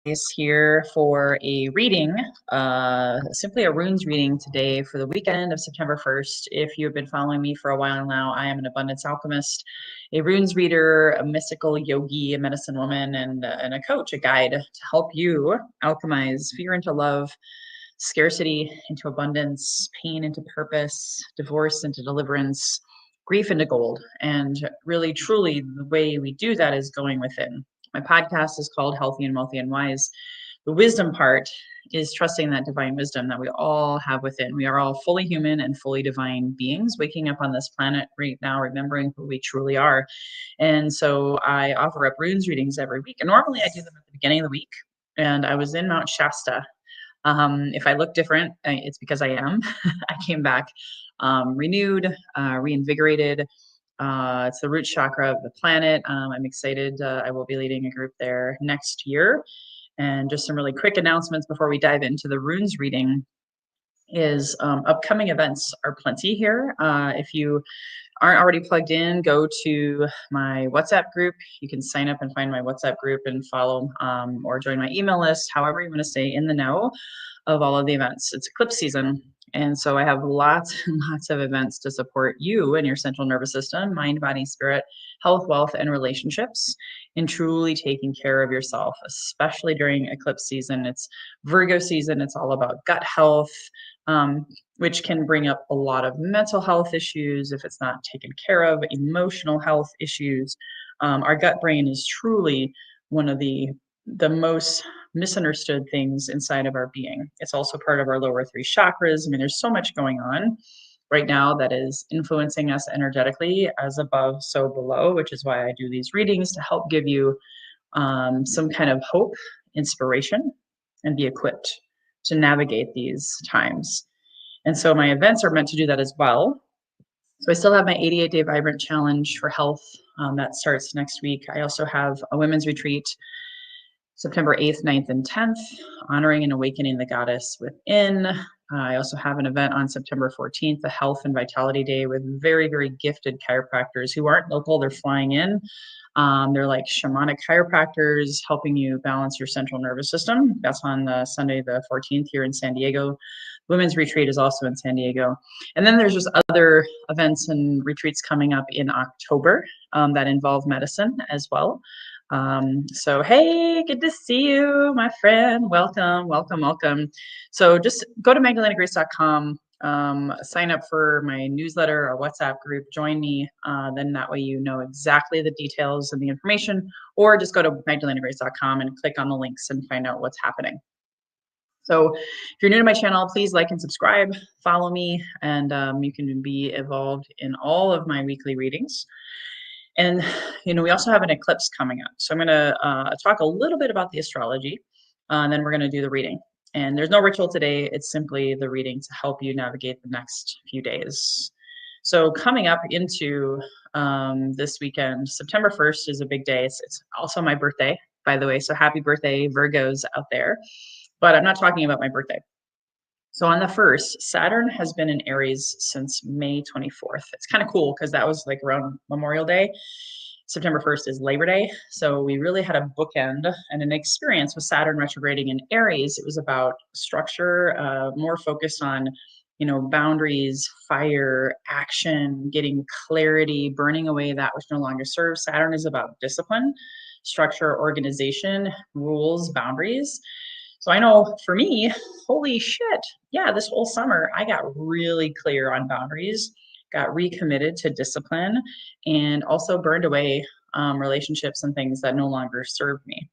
here for a reading, simply a runes reading today for the weekend of September 1st. If you've been following me for a while now, I am an abundance alchemist, a runes reader, a mystical yogi, a medicine woman, and a coach, a guide to help you alchemize fear into love, scarcity into abundance, pain into purpose, divorce into deliverance, grief into gold. And really, truly, the way we do that is going within. My podcast is called Healthy and Wealthy and Wise. The wisdom part is trusting that divine wisdom that we all have within. We are all fully human and fully divine beings waking up on this planet right now, remembering who we truly are. And so I offer up runes readings every week. And normally I do them at the beginning of the week. And I was in Mount Shasta. If I look different, it's because I am. I came back renewed, reinvigorated. It's the root chakra of the planet. I'm excited. I will be leading a group there next year. And just some really quick announcements before we dive into the runes reading is upcoming events are plenty here. If you aren't already plugged in, go to my WhatsApp group. You can sign up and find my WhatsApp group and follow or join my email list, however you want to stay in the know of all of the events. It's eclipse season. And so I have lots and lots of events to support you and your central nervous system, mind, body, spirit, health, wealth, and relationships, in truly taking care of yourself, especially during eclipse season. It's Virgo season. It's all about gut health, which can bring up a lot of mental health issues if it's not taken care of, emotional health issues. Our gut brain is truly one of the most misunderstood things inside of our being. It's also part of our lower three chakras. I mean, there's so much going on right now that is influencing us energetically, as above, so below, which is why I do these readings to help give you some kind of hope, inspiration, and be equipped to navigate these times. And so my events are meant to do that as well. So I still have my 88-day Vibrant Challenge for health that starts next week. I also have a women's retreat September 8th, 9th, and 10th, honoring and awakening the goddess within. I also have an event on September 14th, a health and vitality day with very, very gifted chiropractors who aren't local. They're flying in. They're like shamanic chiropractors helping you balance your central nervous system. That's on Sunday, the 14th here in San Diego. Women's retreat is also in San Diego. And then there's just other events and retreats coming up in October that involve medicine as well. So, hey, good to see you, my friend. Welcome, welcome, welcome. So just go to magdalenagrace.com, sign up for my newsletter or WhatsApp group, join me. Then that way you know exactly the details and the information, or just go to magdalenagrace.com and click on the links and find out what's happening. So if you're new to my channel, please like and subscribe, follow me, and you can be involved in all of my weekly readings. And, we also have an eclipse coming up. So I'm going to talk a little bit about the astrology, and then we're going to do the reading. And there's no ritual today. It's simply the reading to help you navigate the next few days. So coming up into this weekend, September 1st is a big day. It's also my birthday, by the way. So happy birthday, Virgos out there. But I'm not talking about my birthday. So on the 1st, Saturn has been in Aries since May 24th. It's kind of cool because that was like around Memorial Day. September 1st is Labor Day. So we really had a bookend and an experience with Saturn retrograding in Aries. It was about structure, more focused on, boundaries, fire, action, getting clarity, burning away that which no longer serves. Saturn is about discipline, structure, organization, rules, boundaries. So I know for me, holy shit, yeah, this whole summer, I got really clear on boundaries, got recommitted to discipline, and also burned away relationships and things that no longer served me.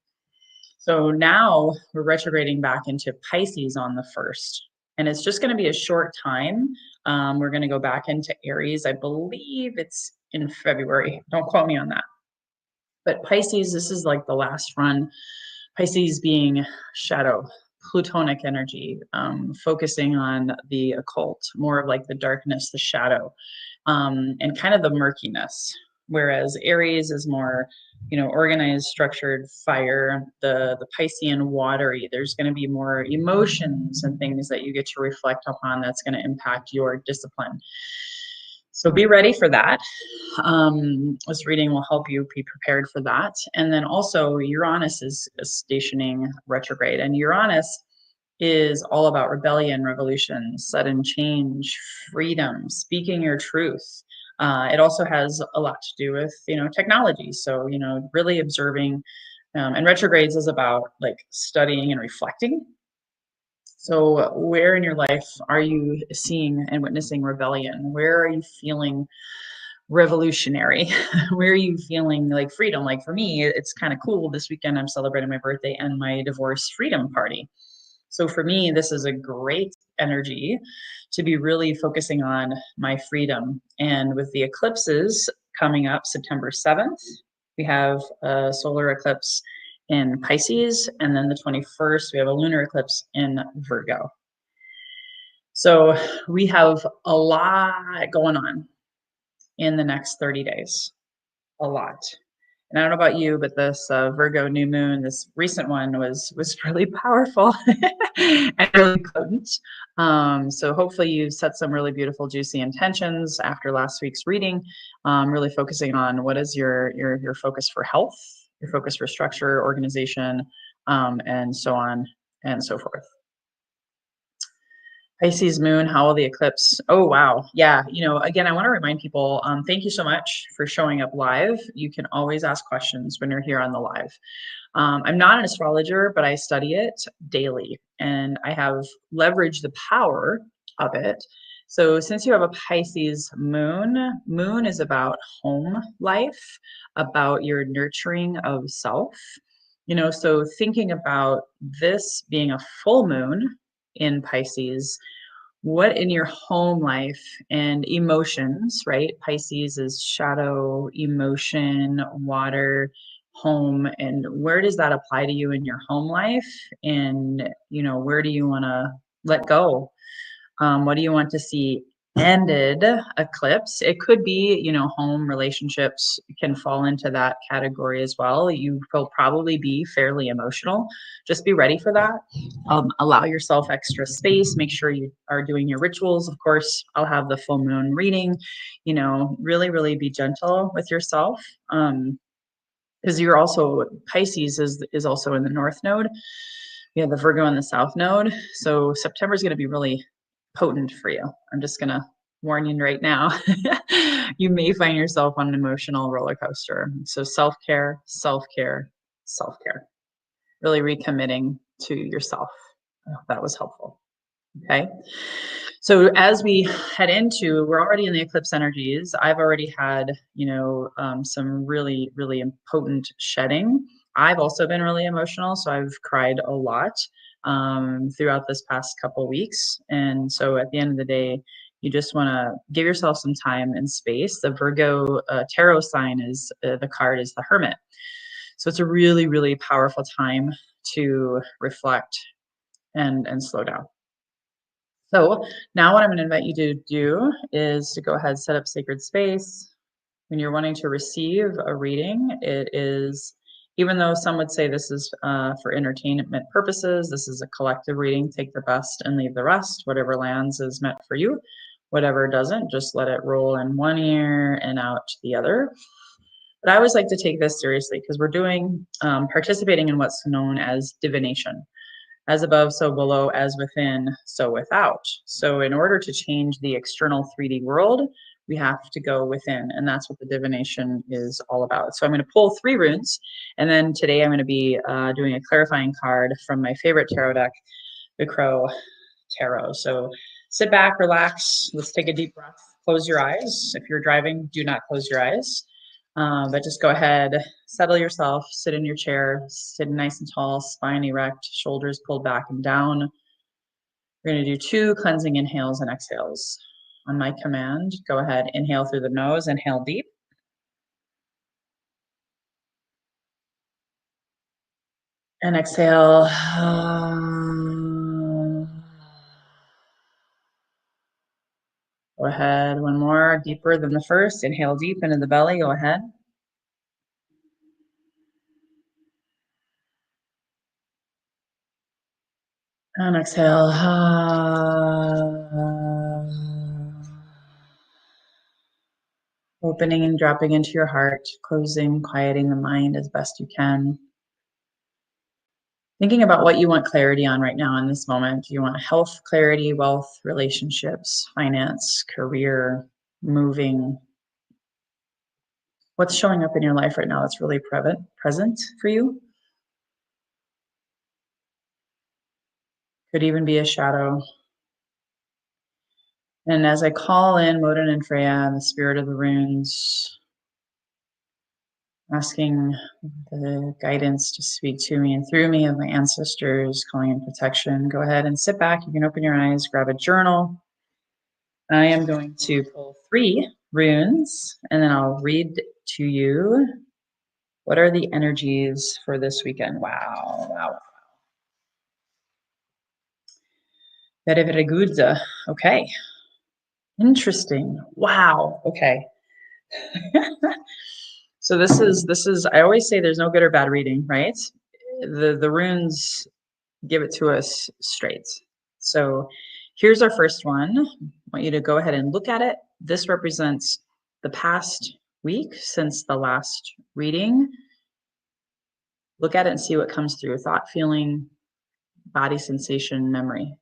So now we're retrograding back into Pisces on the 1st, and it's just going to be a short time. We're going to go back into Aries. I believe it's in February. Don't quote me on that. But Pisces, this is like the last run. Pisces being shadow, plutonic energy, focusing on the occult, more of like the darkness, the shadow, and kind of the murkiness. Whereas Aries is more, organized, structured, fire, the Piscean watery. There's going to be more emotions and things that you get to reflect upon that's going to impact your discipline. So be ready for that. This reading will help you be prepared for that. And then also Uranus is stationing retrograde, and Uranus is all about rebellion, revolution, sudden change, freedom, speaking your truth. It also has a lot to do with, technology. So, really observing, and retrogrades is about like studying and reflecting. So, where in your life are you seeing and witnessing rebellion? Where are you feeling revolutionary? Where are you feeling like freedom? Like for me, it's kind of cool. This weekend, I'm celebrating my birthday and my divorce freedom party. So for me, this is a great energy to be really focusing on my freedom. And with the eclipses coming up September 7th, we have a solar eclipse in Pisces, and then the 21st, we have a lunar eclipse in Virgo. So we have a lot going on in the next 30 days, a lot. And I don't know about you, but this Virgo new moon, this recent one was really powerful and really potent. So hopefully you set some really beautiful, juicy intentions after last week's reading. Really focusing on what is your focus for health, your focus for structure, organization, and so on and so forth. Pisces moon, how will the eclipse? Oh, wow. Yeah. Again, I want to remind people, thank you so much for showing up live. You can always ask questions when you're here on the live. I'm not an astrologer, but I study it daily and I have leveraged the power of it. So since you have a Pisces moon is about home life, about your nurturing of self. So thinking about this being a full moon in Pisces, what in your home life and emotions, right? Pisces is shadow, emotion, water, home, and where does that apply to you in your home life? And, where do you want to let go? What do you want to see ended? Eclipse. It could be, home relationships can fall into that category as well. You will probably be fairly emotional. Just be ready for that. Allow yourself extra space. Make sure you are doing your rituals. Of course, I'll have the full moon reading. Really, really be gentle with yourself. Because you're also Pisces is also in the North Node. We have the Virgo in the South Node. So September is going to be really potent for you. I'm just going to warn you right now. You may find yourself on an emotional roller coaster. So self-care, self-care, self-care. Really recommitting to yourself. I hope that was helpful. Okay. So as we head into, we're already in the eclipse energies. I've already had, some really, really potent shedding. I've also been really emotional, so I've cried a lot throughout this past couple weeks. And so at the end of the day, you just want to give yourself some time and space. The Virgo tarot sign is the card is the Hermit. So it's a really, really powerful time to reflect and slow down. So now what I'm going to invite you to do is to go ahead, set up sacred space. When you're wanting to receive a reading, it is, even though some would say this is for entertainment purposes, this is a collective reading. Take the best and leave the rest. Whatever lands is meant for you. Whatever doesn't, just let it roll in one ear and out the other. But I always like to take this seriously because we're doing participating in what's known as divination. As above, so below, as within, so without. So in order to change the external 3D world, we have to go within, and that's what the divination is all about. So I'm going to pull 3 runes, and then today I'm going to be doing a clarifying card from my favorite tarot deck, the Crow Tarot. So sit back, relax, let's take a deep breath. Close your eyes. If you're driving, do not close your eyes. But just go ahead, settle yourself, sit in your chair, sit nice and tall, spine erect, shoulders pulled back and down. We're going to do 2 cleansing inhales and exhales. On my command, go ahead, inhale through the nose, inhale deep. And exhale. Go ahead, one more, deeper than the first. Inhale deep into the belly, go ahead. And exhale. Go Opening and dropping into your heart, closing, quieting the mind as best you can. Thinking about what you want clarity on right now in this moment. Do you want health clarity, wealth, relationships, finance, career, moving? What's showing up in your life right now that's really present for you? Could even be a shadow. And as I call in Woden and Freya, the spirit of the runes, asking the guidance to speak to me and through me of my ancestors, calling in protection, go ahead and sit back. You can open your eyes, grab a journal. I am going to pull 3 runes, and then I'll read to you what are the energies for this weekend. Wow. Vetrogrades. Okay. Interesting. Wow. Okay. So this is I always say there's no good or bad reading, right? The runes give it to us straight. So here's our first one. I want you to go ahead and look at it. This represents the past week since the last reading. Look at it and see what comes through. Thought, feeling, body sensation, memory.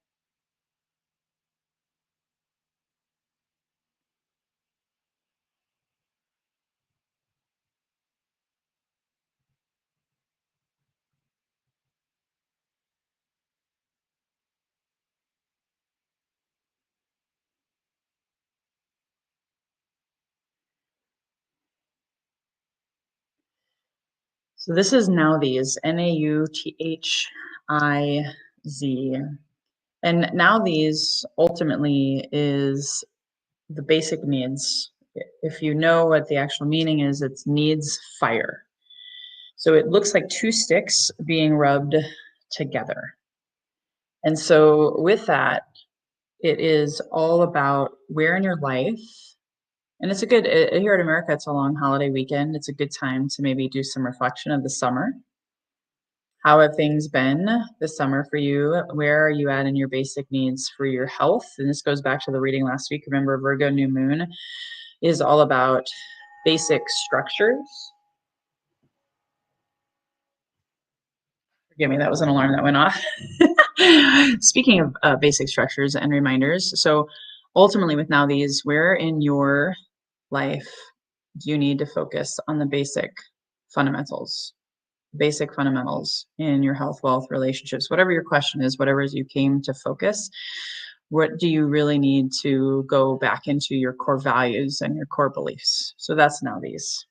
So this is NOWTHIZ, NAUTHIZ. And NOWTHIZ ultimately is the basic needs. If you know what the actual meaning is, it's needs fire. So it looks like 2 sticks being rubbed together. And so with that, it is all about where in your life, and it's a good, here in America, it's a long holiday weekend. It's a good time to maybe do some reflection of the summer. How have things been this summer for you? Where are you at in your basic needs for your health? And this goes back to the reading last week. Remember, Virgo new moon is all about basic structures. Forgive me, that was an alarm that went off. Speaking of basic structures and reminders, so ultimately with NOWTHIZ, where in your life do you need to focus on the basic fundamentals? Basic fundamentals in your health, wealth, relationships, whatever your question is, whatever you came to focus, what do you really need to go back into your core values and your core beliefs? So that's NOWTHIZ.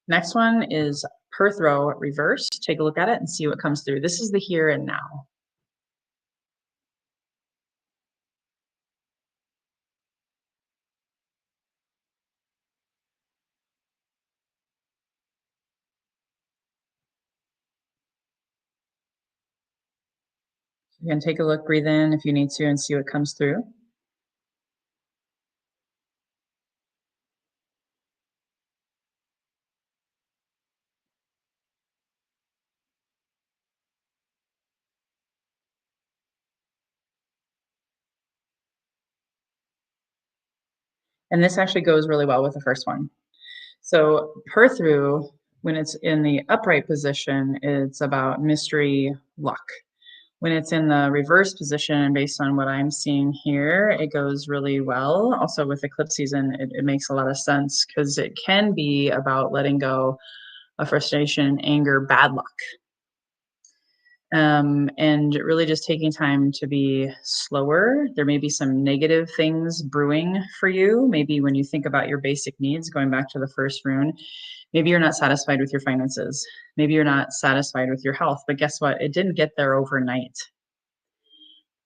Next one is Perth row reverse. Take a look at it and see what comes through. This is the here and now. You can take a look, breathe in if you need to, and see what comes through. And this actually goes really well with the first one. So Perth row, when it's in the upright position, it's about mystery, luck. When it's in the reverse position, based on what I'm seeing here, it goes really well. Also with eclipse season, it makes a lot of sense because it can be about letting go of frustration, anger, bad luck. And really just taking time to be slower. There may be some negative things brewing for you. Maybe when you think about your basic needs, going back to the first rune, maybe you're not satisfied with your finances. Maybe you're not satisfied with your health, but guess what? It didn't get there overnight.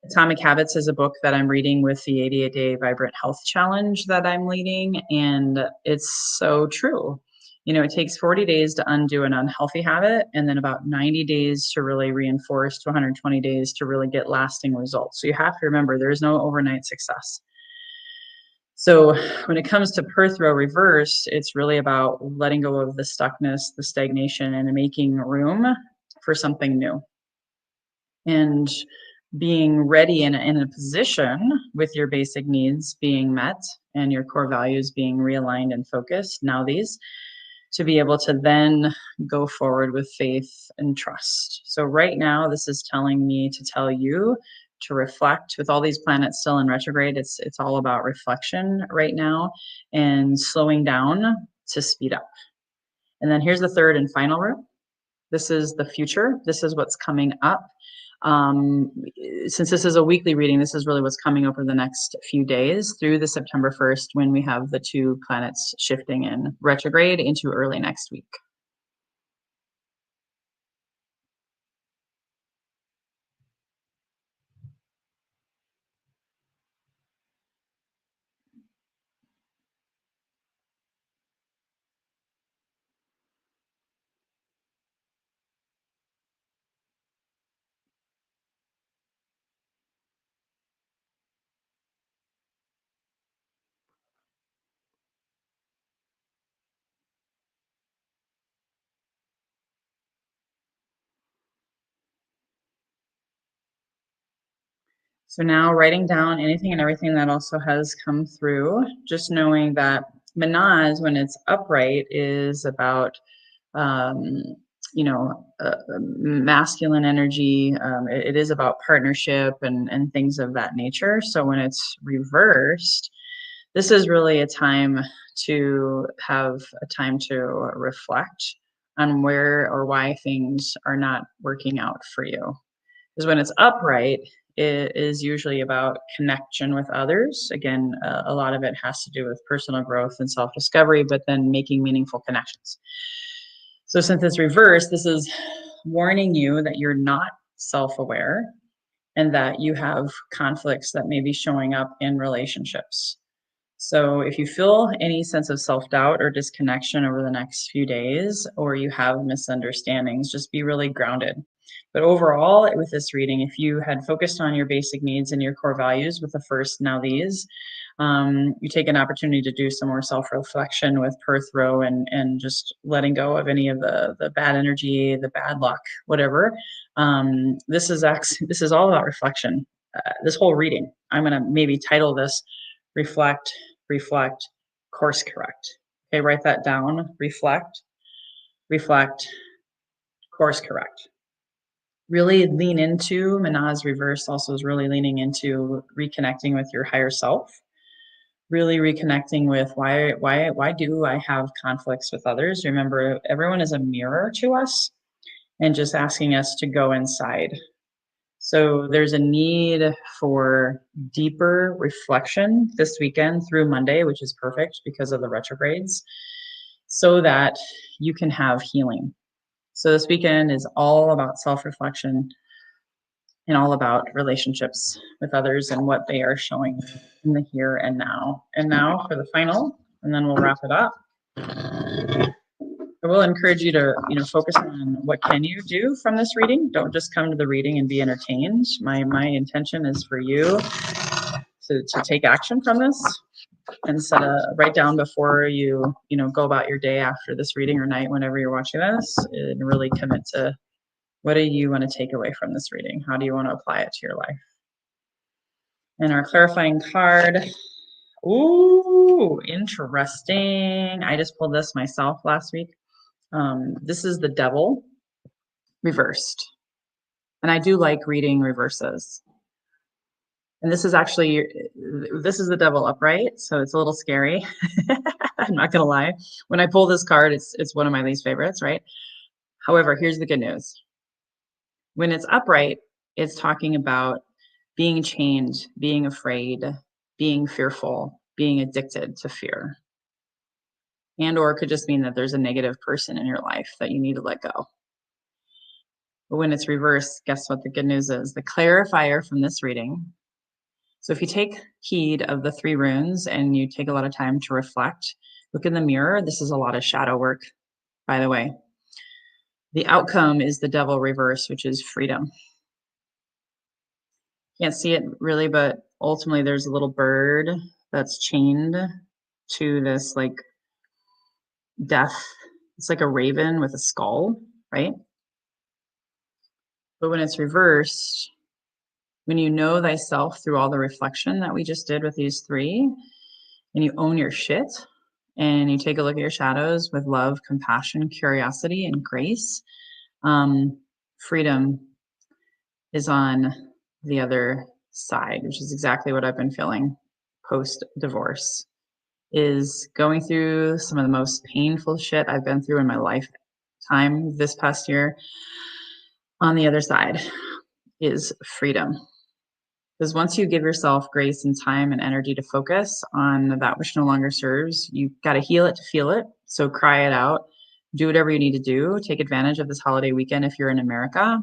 Atomic Habits is a book that I'm reading with the 88-day Vibrant Health Challenge that I'm leading, and it's so true. You know, it takes 40 days to undo an unhealthy habit, and then about 90 days to really reinforce, to 120 days to really get lasting results. So you have to remember there is no overnight success. So when it comes to Perth row reverse, it's really about letting go of the stuckness, the stagnation, and making room for something new. And being ready and in a position with your basic needs being met and your core values being realigned and focused. Now these to be able to then go forward with faith and trust. So right now, this is telling me to tell you to reflect with all these planets still in retrograde. It's all about reflection right now and slowing down to speed up. And then here's the third and final room. This is the future. This is what's coming up. Since this is a weekly reading, this is really what's coming over the next few days through the September 1st when we have the two planets shifting in retrograde into early next week. So now writing down anything and everything that also has come through, just knowing that Manaz, when it's upright, is about, you know, masculine energy. It is about partnership and things of that nature. So when it's reversed, this is really a time to have a time to reflect on where or why things are not working out for you. Because when it's upright, it is usually about connection with others. Again, a lot of it has to do with personal growth and self discovery, but then making meaningful connections. So, since it's reversed, this is warning you that you're not self aware and that you have conflicts that may be showing up in relationships. So if you feel any sense of self-doubt or disconnection over the next few days, or you have misunderstandings, just be really grounded. But overall, with this reading, if you had focused on your basic needs and your core values with the first, now these, you take an opportunity to do some more self-reflection with Perth Row and just letting go of any of the bad energy, the bad luck, whatever. This is all about reflection. This whole reading, I'm going to maybe title this reflect, reflect, course correct. Okay, write that down. Reflect, reflect, course correct. Really lean into Manaz reverse also is really leaning into reconnecting with your higher self. Really reconnecting with why do I have conflicts with others? Remember, everyone is a mirror to us and just asking us to go inside. So there's a need for deeper reflection this weekend through Monday, which is perfect because of the retrogrades, so that you can have healing. So this weekend is all about self-reflection and all about relationships with others and what they are showing in the here and now. And now for the final, and then we'll wrap it up. I will encourage you to, focus on what can you do from this reading. Don't just come to the reading and be entertained. My intention is for you to take action from this and write down before you go about your day after this reading or night, whenever you're watching this, and really commit to what do you want to take away from this reading? How do you want to apply it to your life? And our clarifying card. Ooh, interesting. I just pulled this myself last week. This is the Devil reversed. And I do like reading reverses. And this is the Devil upright, so it's a little scary. I'm not gonna lie. When I pull this card, it's one of my least favorites, right? However, here's the good news. When it's upright, it's talking about being chained, being afraid, being fearful, being addicted to fear. Or it could just mean that there's a negative person in your life that you need to let go. But when it's reversed, guess what the good news is? The clarifier from this reading. So if you take heed of the 3 runes and you take a lot of time to reflect, look in the mirror. This is a lot of shadow work, by the way. The outcome is the Devil reverse, which is freedom. Can't see it really, but ultimately there's a little bird that's chained to this like death. It's like a raven with a skull, right? But when it's reversed, When you know thyself through all the reflection that we just did with these three, and you own your shit, and you take a look at your shadows with love, compassion, curiosity, and grace, freedom is on the other side, which is exactly what I've been feeling post-divorce, is going through some of the most painful shit I've been through in my lifetime this past year. On the other side is freedom. Because once you give yourself grace and time and energy to focus on that which no longer serves, you got to heal it to feel it. So cry it out, do whatever you need to do, take advantage of this holiday weekend if you're in America,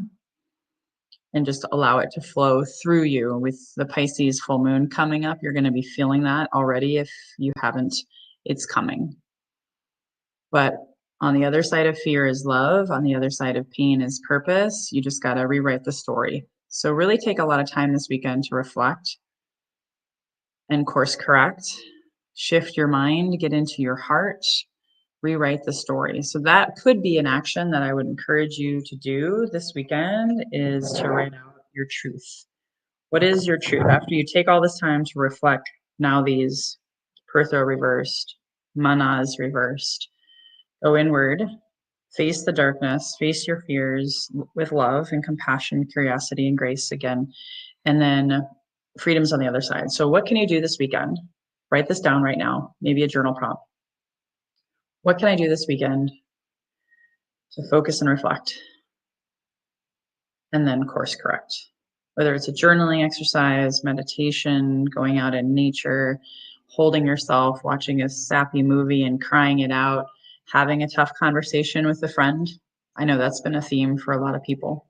and just allow it to flow through you. With the Pisces full moon coming up, you're going to be feeling that already. If you haven't, it's coming. But on the other side of fear is love. On the other side of pain is purpose. You just got to rewrite the story. So really take a lot of time this weekend to reflect and course correct, shift your mind, get into your heart, rewrite the story. So that could be an action that I would encourage you to do this weekend, is to write out your truth. What is your truth? After you take all this time to reflect, now these Pertho reversed, Manas reversed, go inward, face the darkness, face your fears with love and compassion, curiosity, and grace again. And then freedom's on the other side. So what can you do this weekend? Write this down right now, maybe a journal prompt. What can I do this weekend to focus and reflect? And then course correct. Whether it's a journaling exercise, meditation, going out in nature, holding yourself, watching a sappy movie and crying it out, having a tough conversation with a friend. I know that's been a theme for a lot of people.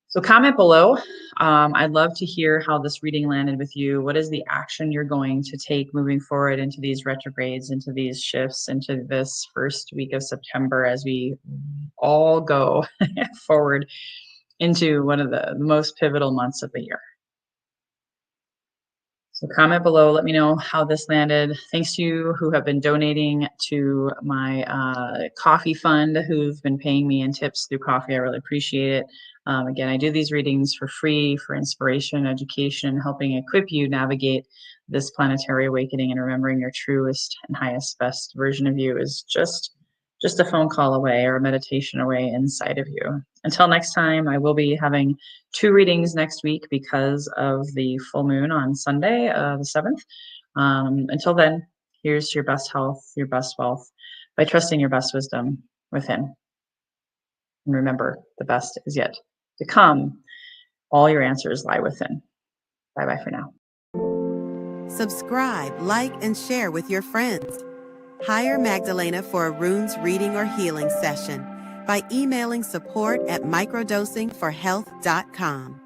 So comment below. I'd love to hear how this reading landed with you. What is the action you're going to take moving forward into these retrogrades, into these shifts, into this first week of September, as we all go forward into one of the most pivotal months of the year? So comment below, let me know how this landed. Thanks to you who have been donating to my coffee fund, who've been paying me in tips through coffee. I really appreciate it. Again, I do these readings for free, for inspiration, education, helping equip you navigate this planetary awakening, and remembering your truest and highest, best version of you is just a phone call away or a meditation away inside of you. Until next time, I will be having 2 readings next week because of the full moon on Sunday, the 7th. Until then, here's your best health, your best wealth, by trusting your best wisdom within. And remember, the best is yet to come. All your answers lie within. Bye-bye for now. Subscribe, like, and share with your friends. Hire Magdalena for a runes reading or healing session by emailing support@microdosingforhealth.com.